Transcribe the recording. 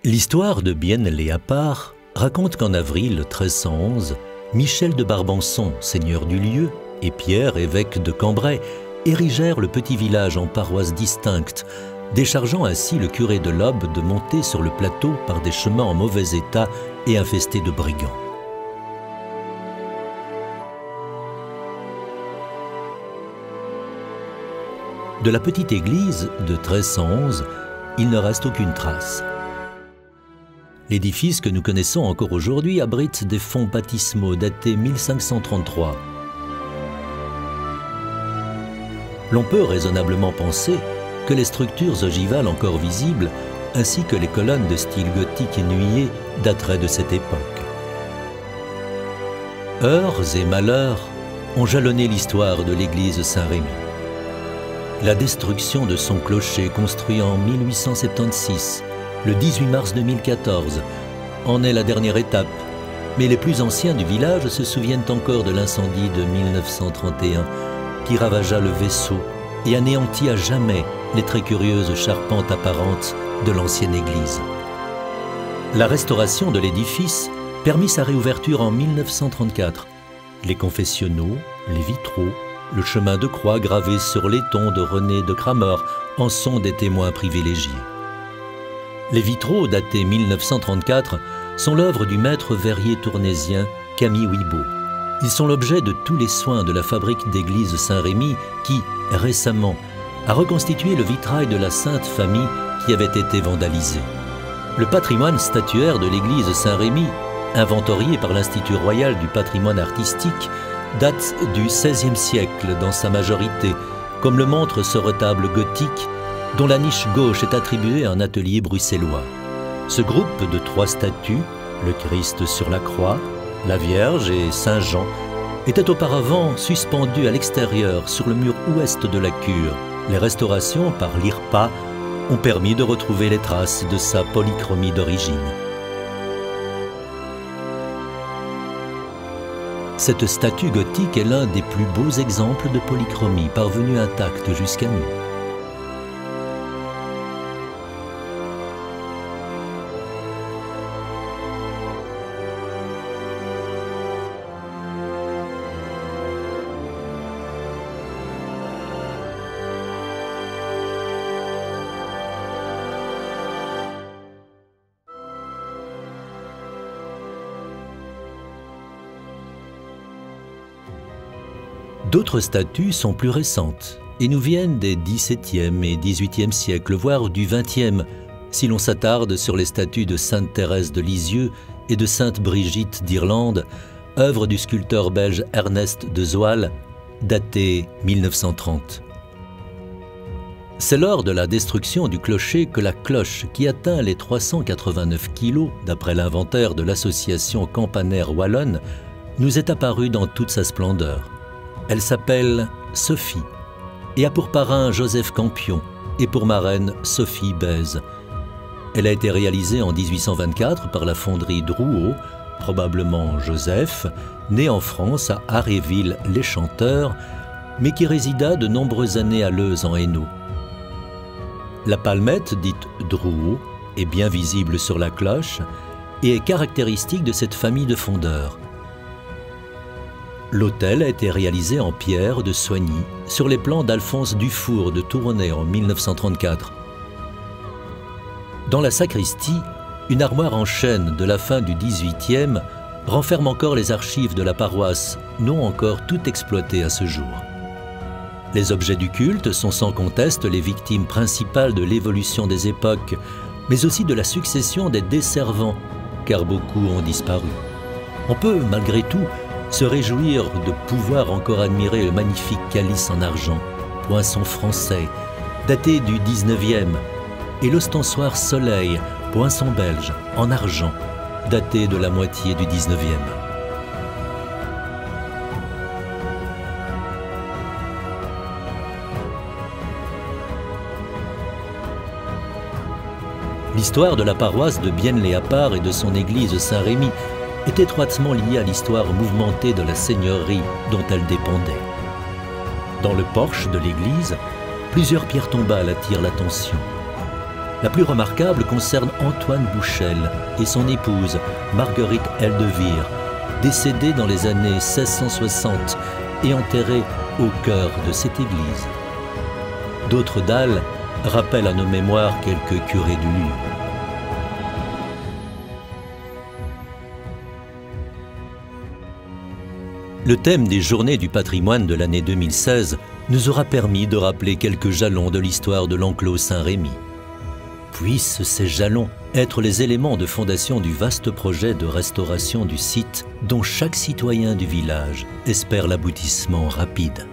L'histoire de Bienne-les-Apart raconte qu'en avril 1311, Michel de Barbançon, seigneur du lieu, et Pierre, évêque de Cambrai, érigèrent le petit village en paroisses distinctes, déchargeant ainsi le curé de l'Aube de monter sur le plateau par des chemins en mauvais état et infestés de brigands. De la petite église de 1311, il ne reste aucune trace. L'édifice que nous connaissons encore aujourd'hui abrite des fonds baptismaux datés 1533. L'on peut raisonnablement penser que les structures ogivales encore visibles, ainsi que les colonnes de style gothique ennuyé, dateraient de cette époque. Heurts et malheurs ont jalonné l'histoire de l'église Saint-Rémy. La destruction de son clocher, construit en 1876, le 18 mars 2014, en est la dernière étape, mais les plus anciens du village se souviennent encore de l'incendie de 1931 qui ravagea le vaisseau et anéantit à jamais les très curieuses charpentes apparentes de l'ancienne église. La restauration de l'édifice permit sa réouverture en 1934. Les confessionnaux, les vitraux, le chemin de croix gravé sur l'éton de René de Cramer en sont des témoins privilégiés. Les vitraux, datés 1934, sont l'œuvre du maître verrier tournésien Camille Wibaud. Ils sont l'objet de tous les soins de la fabrique d'église Saint-Rémy qui, récemment, a reconstitué le vitrail de la Sainte Famille qui avait été vandalisé. Le patrimoine statuaire de l'église Saint-Rémy, inventorié par l'Institut royal du patrimoine artistique, date du XVIe siècle dans sa majorité, comme le montre ce retable gothique dont la niche gauche est attribuée à un atelier bruxellois. Ce groupe de 3 statues, le Christ sur la croix, la Vierge et Saint Jean, était auparavant suspendu à l'extérieur sur le mur ouest de la cure. Les restaurations par l'IRPA ont permis de retrouver les traces de sa polychromie d'origine. Cette statue gothique est l'un des plus beaux exemples de polychromie parvenue intacte jusqu'à nous. D'autres statues sont plus récentes et nous viennent des XVIIe et XVIIIe siècles, voire du XXe, si l'on s'attarde sur les statues de Sainte Thérèse de Lisieux et de Sainte Brigitte d'Irlande, œuvre du sculpteur belge Ernest de Zoal, datée 1930. C'est lors de la destruction du clocher que la cloche, qui atteint les 389 kilos, d'après l'inventaire de l'association campanaire wallonne, nous est apparue dans toute sa splendeur. Elle s'appelle Sophie et a pour parrain Joseph Campion et pour marraine Sophie Bèze. Elle a été réalisée en 1824 par la fonderie Drouot, probablement Joseph, né en France à Aréville-les-Chanteurs, mais qui résida de nombreuses années à Leuze en Hainaut. La palmette, dite Drouot, est bien visible sur la cloche et est caractéristique de cette famille de fondeurs. L'autel a été réalisé en pierre de Soigny sur les plans d'Alphonse Dufour de Tournai en 1934. Dans la sacristie, une armoire en chêne de la fin du XVIIIe renferme encore les archives de la paroisse, non encore toutes exploitées à ce jour. Les objets du culte sont sans conteste les victimes principales de l'évolution des époques, mais aussi de la succession des desservants, car beaucoup ont disparu. On peut, malgré tout, se réjouir de pouvoir encore admirer le magnifique calice en argent, poinçon français, daté du XIXe, et l'ostensoir Soleil, poinçon belge, en argent, daté de la moitié du XIXe. L'histoire de la paroisse de Bienne-les-Apart et de son église Saint-Rémy est étroitement liée à l'histoire mouvementée de la seigneurie dont elle dépendait. Dans le porche de l'église, plusieurs pierres tombales attirent l'attention. La plus remarquable concerne Antoine Bouchel et son épouse, Marguerite Eldevire, décédée dans les années 1660 et enterrée au cœur de cette église. D'autres dalles rappellent à nos mémoires quelques curés du lieu. Le thème des Journées du patrimoine de l'année 2016 nous aura permis de rappeler quelques jalons de l'histoire de l'enclos Saint-Rémy. Puissent ces jalons être les éléments de fondation du vaste projet de restauration du site dont chaque citoyen du village espère l'aboutissement rapide.